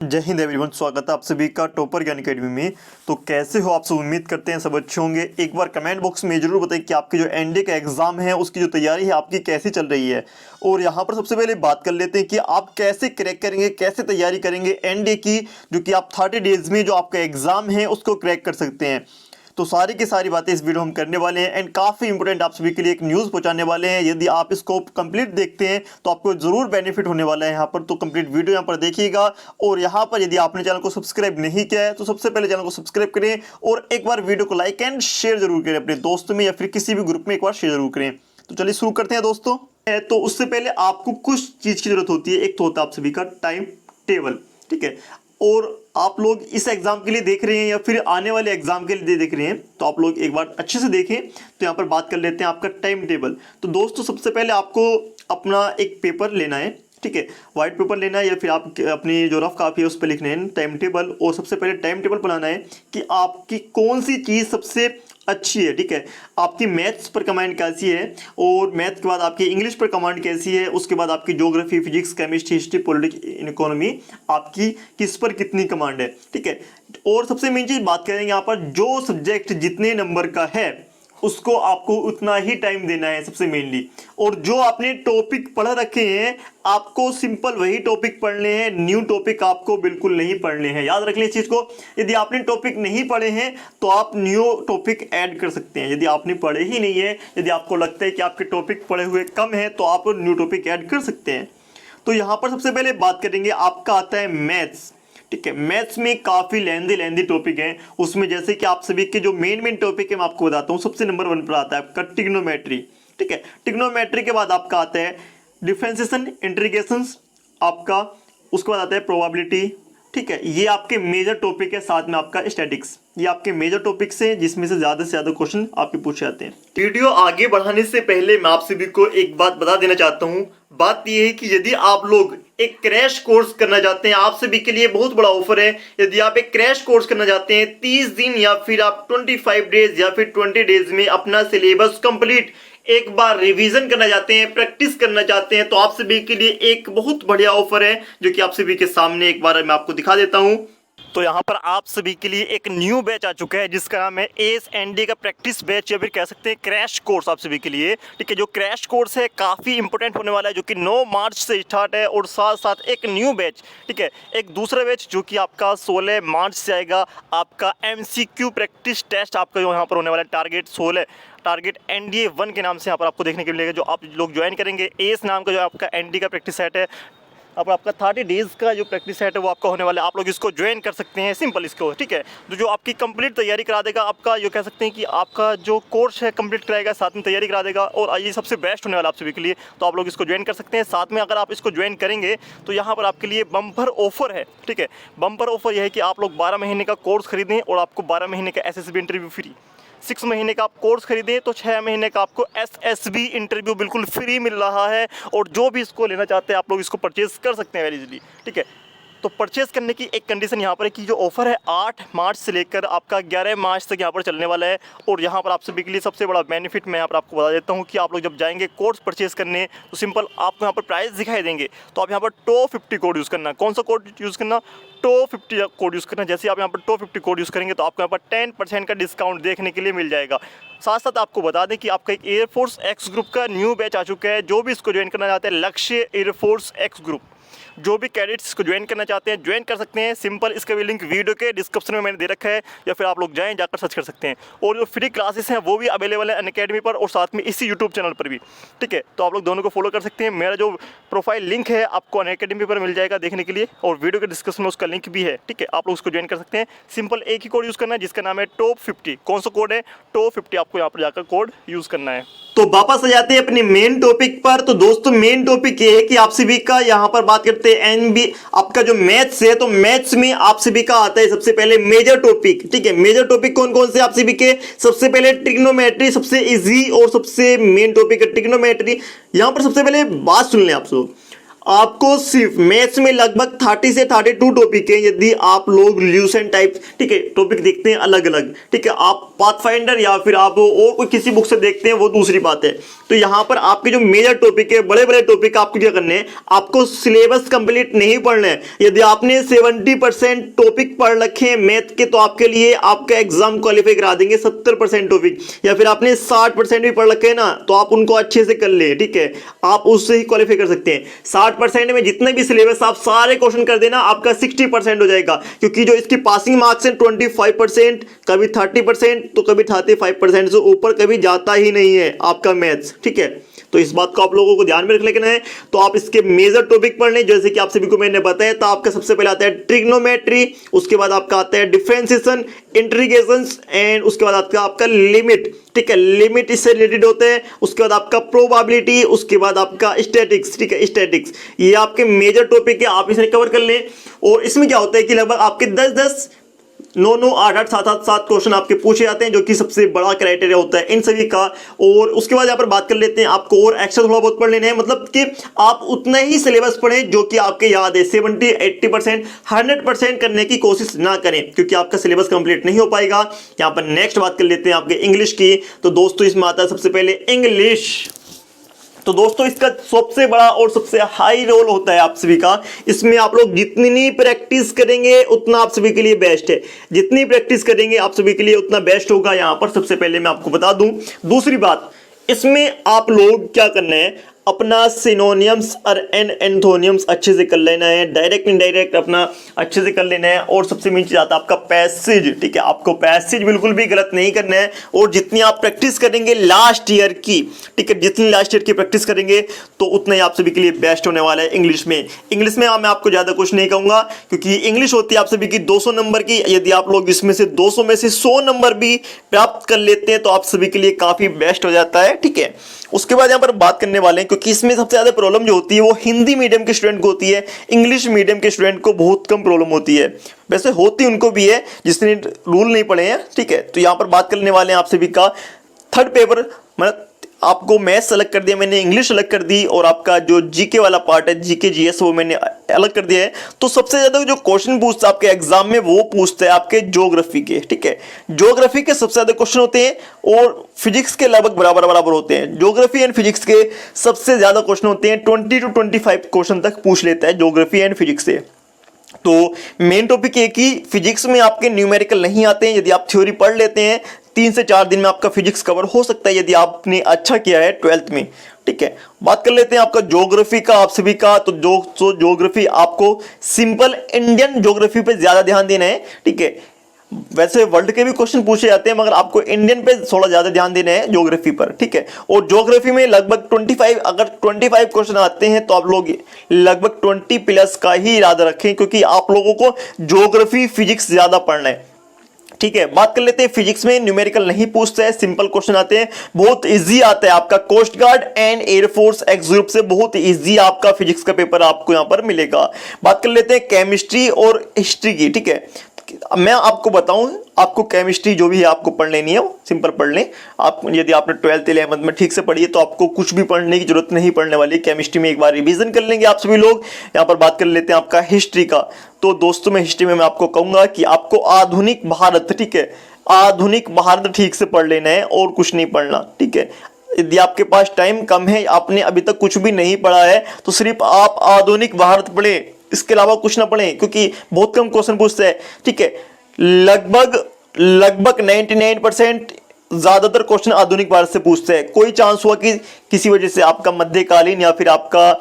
जय हिंद एवरीवन, स्वागत है आप सभी का टॉपर ज्ञान अकेडमी में। तो कैसे हो आप सब? उम्मीद करते हैं सब अच्छे होंगे। एक बार कमेंट बॉक्स में जरूर बताइए कि आपके जो एनडीए का एग्जाम है उसकी जो तैयारी है आपकी कैसी चल रही है। और यहाँ पर सबसे पहले बात कर लेते हैं कि आप कैसे क्रैक करेंगे, कैसे तैयारी करेंगे एनडीए की, जो कि आप 30 डेज में जो आपका एग्जाम है उसको क्रैक कर सकते हैं। तो सारी की सारी बातें इस वीडियो हम करने वाले हैं एंड काफ़ी इंपॉर्टेंट आप सभी के लिए एक न्यूज़ पहुंचाने वाले हैं। यदि आप इसको कंप्लीट देखते हैं तो आपको जरूर बेनिफिट होने वाला है यहाँ पर। तो कंप्लीट वीडियो यहाँ पर देखिएगा। और यहाँ पर यदि आपने चैनल को सब्सक्राइब नहीं किया है तो सबसे पहले चैनल को सब्सक्राइब करें और एक बार वीडियो को लाइक एंड शेयर जरूर करें अपने दोस्तों में या फिर किसी भी ग्रुप में एक बार शेयर जरूर करें। तो चलिए शुरू करते हैं दोस्तों। तो उससे पहले आपको कुछ चीज़ की जरूरत होती है। एक तो होता है आप सभी का टाइम टेबल, ठीक है। और आप लोग इस एग्जाम के लिए देख रहे हैं या फिर आने वाले एग्जाम के लिए देख रहे हैं तो आप लोग एक बार अच्छे से देखें। तो यहाँ पर बात कर लेते हैं आपका टाइम टेबल। तो दोस्तों सबसे पहले आपको अपना एक पेपर लेना है, ठीक है। वाइट पेपर लेना है या फिर आप अपनी जो रफ कापी है उस पर लिखना है टाइम टेबल। और सबसे पहले टाइम टेबल बनाना है कि आपकी कौन सी चीज़ सबसे अच्छी है, ठीक है। आपकी मैथ्स पर कमांड कैसी है और मैथ के बाद आपकी इंग्लिश पर कमांड कैसी है, उसके बाद आपकी geography, physics, chemistry, history, politics, economy आपकी किस पर कितनी कमांड है, ठीक है। और सबसे मेन चीज़ बात करेंगे यहाँ पर, जो सब्जेक्ट जितने नंबर का है उसको आपको उतना ही टाइम देना है सबसे मेनली। और जो आपने टॉपिक पढ़ रखे हैं आपको सिंपल वही टॉपिक पढ़ने हैं, न्यू टॉपिक आपको बिल्कुल नहीं पढ़ने हैं। याद रख लें इस चीज़ को। यदि आपने टॉपिक नहीं पढ़े हैं तो आप न्यू टॉपिक ऐड कर सकते हैं। यदि आपने पढ़े ही नहीं है, यदि आपको लगता है कि आपके टॉपिक पढ़े हुए कम है तो आप न्यू टॉपिक ऐड कर सकते हैं। तो यहाँ पर सबसे पहले बात करेंगे, आपका आता है मैथ्स, ठीक है। मैथ्स में काफ़ी लेंदी टॉपिक है। उसमें जैसे कि आप सभी के जो मेन टॉपिक है मैं आपको बताता हूँ। सबसे नंबर 1 पर आता है आपका ट्रिग्नोमेट्री, ठीक है। ट्रिग्नोमेट्री के बाद आपका आता है डिफरेंशिएशन, इंटीग्रेशंस आपका, उसके बाद आता है प्रोबेबिलिटी, ठीक है। ये आपके मेजर टॉपिक है। साथ में आपका स्टैटिक्स, ये आपके मेजर टॉपिक्स हैं जिसमें से ज़्यादा क्वेश्चन आपके पूछे जाते हैं। वीडियो आगे बढ़ाने से पहले मैं आप सभी को एक बात बता देना चाहता हूँ। बात यह है कि यदि आप लोग एक क्रैश कोर्स करना चाहते हैं, आप सभी के लिए बहुत बड़ा ऑफर है। यदि आप एक क्रैश कोर्स करना चाहते हैं 30 दिन या फिर आप 25 डेज या फिर 20 डेज में अपना सिलेबस कंप्लीट एक बार रिवीजन करना चाहते हैं, प्रैक्टिस करना चाहते हैं, तो आप सभी के लिए एक बहुत बढ़िया ऑफर है जो कि आप सभी के सामने एक बार मैं आपको दिखा देता हूं। तो यहाँ पर आप सभी के लिए एक न्यू बैच आ चुका है जिसका नाम है एएसएनडी का प्रैक्टिस बैच या फिर कह सकते हैं क्रैश कोर्स आप सभी के लिए, ठीक है। जो क्रैश कोर्स है काफ़ी इंपॉर्टेंट होने वाला है, जो कि 9 मार्च से स्टार्ट है। और साथ साथ एक न्यू बैच, ठीक है, एक दूसरा बैच जो कि आपका 16 मार्च से आएगा। आपका एमसीक्यू प्रैक्टिस टेस्ट आपका जो यहाँ पर होने वाला है, टारगेट एनडीए 1 के नाम से यहाँ पर आपको देखने के लिए मिलेगा। जो आप लोग ज्वाइन करेंगे, एस नाम का जो आपका एनडीए का प्रैक्टिस सेट है, अब आपका 30 डेज़ का जो प्रैक्टिस सेट है वो आपका होने वाला है। आप लोग इसको ज्वाइन कर सकते हैं, सिंपल इसको, ठीक है। तो जो आपकी कंप्लीट तैयारी करा देगा, आपका जो कह सकते हैं कि आपका जो कोर्स है कंप्लीट कराएगा, साथ में तैयारी करा देगा। और ये सबसे बेस्ट होने वाला आप सभी के लिए। तो आप लोग इसको ज्वाइन कर सकते हैं। साथ में अगर आप इसको ज्वाइन करेंगे तो यहाँ पर आपके लिए बम्पर ऑफर है, ठीक है। बम्पर ऑफर यह है कि आप लोग 12 महीने का कोर्स खरीदें और आपको 12 महीने का एसएसबी इंटरव्यू फ्री। 6 महीने का आप कोर्स खरीदें तो 6 महीने का आपको एसएसबी इंटरव्यू बिल्कुल फ्री मिल रहा है। और जो भी इसको लेना चाहते हैं आप लोग इसको परचेज कर सकते हैं वेरी इजीली, ठीक है। तो परचेज़ करने की एक कंडीशन यहाँ पर है कि जो ऑफ़र है 8 मार्च से लेकर आपका 11 मार्च तक यहाँ पर चलने वाला है। और यहाँ पर आप सभी के लिए सबसे बड़ा बेनिफिट मैं यहाँ पर आपको बता देता हूँ कि आप लोग जब जाएंगे कोर्स परचेज़ करने तो सिंपल आपको यहाँ पर प्राइस दिखाई देंगे। तो आप यहाँ पर TOP50 कोड यूज़ करना। कौन सा कोड यूज़ करना? TOP50 कोड यूज़ करना। जैसे आप यहाँ पर TOP50 कोड यूज़ करेंगे तो आपको यहाँ पर 10% का डिस्काउंट देखने के लिए मिल जाएगा। साथ साथ आपको बता दें कि आपका एक एयरफोर्स एक्स ग्रुप का न्यू बैच आ चुका है। जो भी इसको ज्वाइन करना चाहते हैं, लक्ष्य एयरफोर्स एक्स ग्रुप, जो भी कैडेट्स इसको ज्वाइन करना चाहते हैं ज्वाइन कर सकते हैं। सिंपल इसका भी लिंक वीडियो के डिस्क्रिप्शन में मैंने दे रखा है या फिर आप लोग जाएं जाकर सर्च कर सकते हैं। और जो फ्री क्लासेस हैं वो भी अवेलेबल है अनअकैडमी पर और साथ में इसी यूट्यूब चैनल पर भी, ठीक है। तो आप लोग दोनों को फॉलो कर सकते हैं। मेरा जो प्रोफाइल लिंक है आपको अनअकैडमी पर मिल जाएगा देखने के लिए और वीडियो के डिस्क्रिप्शन में उसका लिंक भी है, ठीक है। आप लोग उसको ज्वाइन कर सकते हैं। सिंपल एक ही कोड यूज़ करना है जिसका नाम है TOP50। कौन सा कोड है? TOP50। आपको यहाँ पर जाकर कोड यूज़ करना है। तो वापस आ जाते हैं अपने मेन टॉपिक पर। तो दोस्तों मेन टॉपिक ये है कि आप सभी का यहाँ पर बात करते हैं एनबी आपका जो मैथ्स है। तो मैथ्स में आप सभी का आता है सबसे पहले मेजर टॉपिक, ठीक है। मेजर टॉपिक कौन कौन से आप सभी के? सबसे पहले ट्रिग्नोमेट्री, सबसे इजी और सबसे मेन टॉपिक है ट्रिग्नोमेट्री। यहाँ पर सबसे पहले बात सुन लें आप लोग। आपको सिर्फ मैथ्स में लगभग 30 से 32 टॉपिक है यदि आप लोग ल्यूसेंट टाइप, ठीक है, टॉपिक देखते हैं अलग अलग, ठीक है, आप पाथफाइंडर या फिर आप और कोई किसी बुक से देखते हैं वो दूसरी बात है। तो यहाँ पर आपके जो मेजर टॉपिक है, बड़े बड़े टॉपिक आपको क्या करने हैं, आपको सिलेबस कंप्लीट नहीं पढ़ना है। यदि आपने 70% टॉपिक पढ़ रखे हैं मैथ के तो आपके लिए आपका एग्जाम क्वालिफाई करा देंगे 70% टॉपिक, या फिर आपने 60% भी पढ़ रखे हैं ना तो आप उनको अच्छे से कर ले, ठीक है, आप उससे ही क्वालिफाई कर सकते हैं। 60% में जितने भी सिलेबस आप सारे क्वेश्चन कर देना आपका 60% हो जाएगा, क्योंकि जो इसकी पासिंग मार्क्स हैं 25%, कभी 30% तो कभी 35% से ऊपर कभी जाता ही नहीं है आपका मैथ्स, ठीक है। तो इस बात को आप लोगों को ध्यान में रख लेना है। तो आप इसके मेजर टॉपिक पढ़ लें, जैसे कि आप सभी को मैंने बताया था। आपका सबसे पहले आता है ट्रिग्नोमेट्री, उसके बाद आपका आता है डिफरेंशिएशन, इंटीग्रेशंस एंड उसके बाद आपका लिमिट, ठीक है, लिमिट इससे रिलेटेड होते हैं। उसके बाद आपका प्रोबेबिलिटी, उसके बाद आपका स्टैटिक्स, ठीक है, स्टैटिक्स। ये आपके मेजर टॉपिक है, आप इसे कवर कर लें। और इसमें क्या होता है कि लगभग आपके 10-10 9-9 8-8 7-7 क्वेश्चन आपके पूछे जाते हैं, जो कि सबसे बड़ा क्राइटेरिया होता है इन सभी का। और उसके बाद यहाँ पर बात कर लेते हैं, आपको और एक्स्ट्रा थोड़ा बहुत पढ़ लेना है, मतलब कि आप उतना ही सिलेबस पढ़ें जो कि आपके याद है। 70-80% 100% करने की कोशिश ना करें, क्योंकि आपका सिलेबस कंप्लीट नहीं हो पाएगा। यहाँ पर नेक्स्ट बात कर लेते हैं आपके इंग्लिश की। तो दोस्तों इसमें आता है सबसे पहले इंग्लिश। तो दोस्तों इसका सबसे बड़ा और सबसे हाई रोल होता है आप सभी का। इसमें आप लोग जितनी प्रैक्टिस करेंगे उतना आप सभी के लिए बेस्ट है, जितनी प्रैक्टिस करेंगे आप सभी के लिए उतना बेस्ट होगा। यहां पर सबसे पहले मैं आपको बता दूं। दूसरी बात, इसमें आप लोग क्या करना है, अपना सिनोनियम्स और एंथोनियम्स अच्छे से कर लेना है, डायरेक्ट इनडायरेक्ट अपना अच्छे से कर लेना है। और सबसे मेन चीज आता है आपका पैसेज, ठीक है, आपको पैसेज बिल्कुल भी गलत नहीं करना है। और जितनी आप प्रैक्टिस करेंगे लास्ट ईयर की, ठीक है, जितनी लास्ट ईयर की प्रैक्टिस करेंगे तो उतना ही आप सभी के लिए बेस्ट होने वाला है इंग्लिश में। इंग्लिश में मैं आपको ज्यादा कुछ नहीं कहूंगा, क्योंकि इंग्लिश होती है आप सभी की 200 नंबर की। यदि आप लोग इसमें से 200 में से 100 नंबर भी प्राप्त कर लेते हैं तो आप सभी के लिए काफी बेस्ट हो जाता है, ठीक है। उसके बाद यहाँ पर बात करने वाले हैं, क्योंकि इसमें सबसे ज्यादा प्रॉब्लम जो होती है वो हिंदी मीडियम के स्टूडेंट को होती है, इंग्लिश मीडियम के स्टूडेंट को बहुत कम प्रॉब्लम होती है। वैसे होती उनको भी है जिसने रूल नहीं पढ़े हैं, ठीक है। तो यहाँ पर बात करने वाले हैं आप सभी का थर्ड पेपर, मतलब आपको मैथ्स सेलेक्ट कर दिया मैंने, इंग्लिश सेलेक्ट कर दी, और आपका जो जीके वाला पार्ट है, जीके जीएस, वो मैंने अलग कर दिया है। तो सबसे ज्यादा जो क्वेश्चन पूछता है आपके एग्जाम में वो पूछता है आपके ज्योग्राफी के, ठीक है। ज्योग्राफी के सबसे ज्यादा क्वेश्चन होते हैं और फिजिक्स के लगभग बराबर बराबर होते हैं। ज्योग्राफी एंड फिजिक्स के सबसे ज्यादा क्वेश्चन होते हैं, 20 to 25 क्वेश्चन तक पूछ लेता है ज्योग्राफी एंड फिजिक्स से। तो मेन टॉपिक है कि फिजिक्स में आपके न्यूमेरिकल नहीं आते हैं। यदि आप थ्योरी पढ़ लेते हैं 3 से 4 दिन में आपका फिजिक्स कवर हो सकता है, यदि आपने अच्छा किया है 12th में, ठीक है। बात कर लेते हैं आपका ज्योग्राफी का आप सभी का। तो ज्योग्राफी आपको सिंपल इंडियन ज्योग्राफी पे ज्यादा ध्यान देना है, ठीक है। वैसे वर्ल्ड के भी क्वेश्चन पूछे जाते हैं, मगर आपको इंडियन पे थोड़ा ज्यादा ध्यान देना है ज्योग्राफी पर, ठीक है। और ज्योग्राफी में लगभग 25, अगर 25 क्वेश्चन आते हैं तो आप लोग लगभग 20+ का ही इरादा रखें, क्योंकि आप लोगों को ज्योग्राफी फिजिक्स ज्यादा पढ़ना है, ठीक है। बात कर लेते हैं फिजिक्स में न्यूमेरिकल नहीं पूछते हैं, सिंपल क्वेश्चन आते हैं, बहुत इजी आता है। आपका coast guard and air force X group से बहुत इजी आपका फिजिक्स का पेपर आपको यहां पर मिलेगा। बात कर लेते हैं केमिस्ट्री और हिस्ट्री की, ठीक है। मैं आपको बताऊं, आपको केमिस्ट्री जो भी है आपको पढ़ लेनी है, वो सिंपल पढ़ लें आप। यदि आपने 12th 11th में ठीक से पढ़ी है तो आपको कुछ भी पढ़ने की जरूरत नहीं पड़ने वाली। केमिस्ट्री में एक बार रिवीजन कर लेंगे आप सभी लोग। यहाँ पर बात कर लेते हैं आपका हिस्ट्री का। तो दोस्तों मैं हिस्ट्री में मैं आपको कहूंगा कि आपको आधुनिक भारत, ठीक है, आधुनिक भारत ठीक से पढ़ लेना है और कुछ नहीं पढ़ना, ठीक है। यदि आपके पास टाइम कम है, आपने अभी तक कुछ भी नहीं पढ़ा है, तो सिर्फ आप आधुनिक भारत पढ़े, इसके अलावा कुछ ना पढ़ें, क्योंकि बहुत कम क्वेश्चन पूछते हैं, ठीक है। लगभग 99% ज्यादातर क्वेश्चन आधुनिक भारत से पूछते हैं। कोई चांस हुआ कि किसी वजह से आपका मध्यकालीन या फिर आपका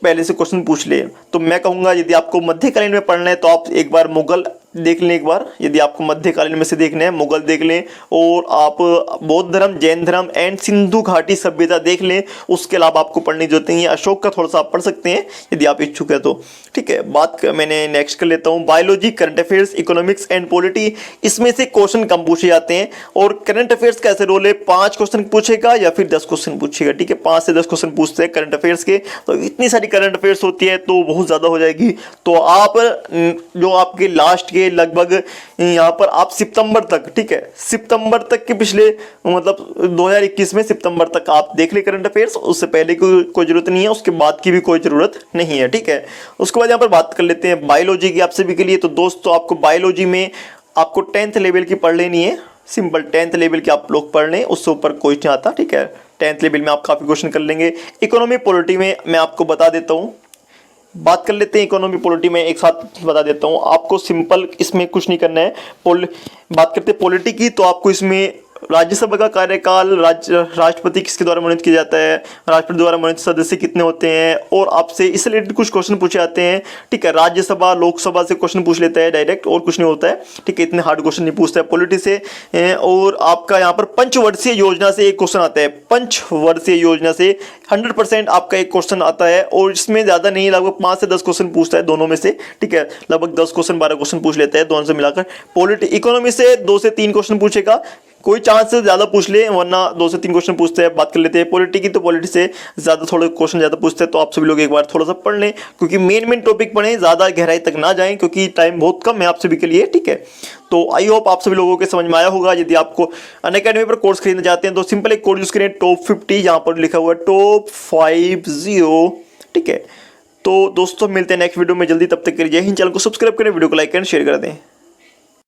पहले से क्वेश्चन पूछ ले, तो मैं कहूंगा यदि आपको मध्यकालीन में पढ़ना है तो आप एक बार मुगल देख लें। एक बार यदि आपको मध्यकालीन में से देखना है मुगल देख लें, और आप बौद्ध धर्म, जैन धर्म एंड सिंधु घाटी सभ्यता देख लें। उसके अलावा आपको पढ़ने की जरूरत नहीं है। अशोक का थोड़ा सा आप पढ़ सकते हैं यदि आप इच्छुक है तो, ठीक है। बात मैंने नेक्स्ट कर लेता हूँ biology, current affairs, economics and polity. इसमें से क्वेश्चन कम पूछे जाते हैं। और करंट अफेयर्स का ऐसे रोल है 5 क्वेश्चन पूछेगा या फिर 10 क्वेश्चन पूछेगा, ठीक है। 5 से 10 क्वेश्चन पूछते हैं करंट अफेयर्स के। तो इतनी सारी करंट अफेयर्स होती है तो बहुत ज्यादा हो जाएगी। तो आप जो आपके लास्ट के करेंगे लगभग यहाँ पर आप सितंबर तक, ठीक है, सितंबर तक के पिछले मतलब 2021 में सितंबर तक आप देख ले करंट अफेयर्स, उससे पहले की कोई जरूरत नहीं है, उसके बाद की भी कोई जरूरत नहीं है, ठीक है। उसके बाद यहाँ पर बात कर लेते हैं बायोलॉजी की आप सभी के लिए। तो दोस्तों आपको बायोलॉजी में आपको 10th लेवल की पढ़ लेनी है, सिंपल 10th लेवल की आप लोग पढ़ लें, उससे ऊपर क्वेश्चन आता, ठीक है। 10th लेवल में आप काफ़ी क्वेश्चन कर लेंगे। इकोनॉमी पॉलिटी में मैं आपको बता देता हूँ, बात कर लेते हैं इकोनॉमी पॉलिटी में, एक साथ बता देता हूँ आपको। सिंपल इसमें कुछ नहीं करना है। बात करते हैं पॉलिटी की, तो आपको इसमें राज्यसभा का कार्यकाल, राष्ट्रपति किसके द्वारा मनोनीत किया जाता है, राष्ट्रपति द्वारा मनोनीत सदस्य कितने होते हैं, और आपसे इससे रिलेटेड कुछ क्वेश्चन पूछे जाते हैं, ठीक है। राज्यसभा लोकसभा से क्वेश्चन पूछ लेता है डायरेक्ट, और कुछ नहीं होता है, ठीक है। इतने हार्ड क्वेश्चन नहीं पूछता है पॉलिटी से। और आपका यहाँ पर पंचवर्षीय योजना से एक क्वेश्चन आता है, पंचवर्षीय योजना से 100% आपका एक क्वेश्चन आता है, और इसमें ज़्यादा नहीं, लगभग 5 से 10 क्वेश्चन पूछता है दोनों में से, ठीक है। लगभग 10 क्वेश्चन 12 क्वेश्चन पूछ लेता है दोनों से मिलाकर। इकोनॉमी से 2 से 3 क्वेश्चन पूछेगा, कोई चांस से ज़्यादा पूछ ले, वरना 2 से 3 क्वेश्चन पूछते हैं। बात कर लेते हैं पॉलिटी की, तो पॉलिटी से ज़्यादा थोड़े क्वेश्चन ज़्यादा पूछते हैं, तो आप सभी लोग एक बार थोड़ा सा पढ़ लें, क्योंकि मेन टॉपिक पढ़ें, ज़्यादा गहराई तक ना जाएं, क्योंकि टाइम बहुत कम है आप सभी के लिए, ठीक है। तो आई होप आप सभी लोगों के समझ में आया होगा। यदि आपको अनअकैडमी पर कोर्स खरीदना चाहते हैं तो सिंपल एक कोड यूज़ करें, टॉप 50, यहाँ पर लिखा हुआ है टॉप 50, ठीक है। तो दोस्तों मिलते हैं नेक्स्ट वीडियो में जल्दी, तब तक के लिए जय हिंद। चैनल को सब्सक्राइब करें, वीडियो को लाइक करें, शेयर कर दें।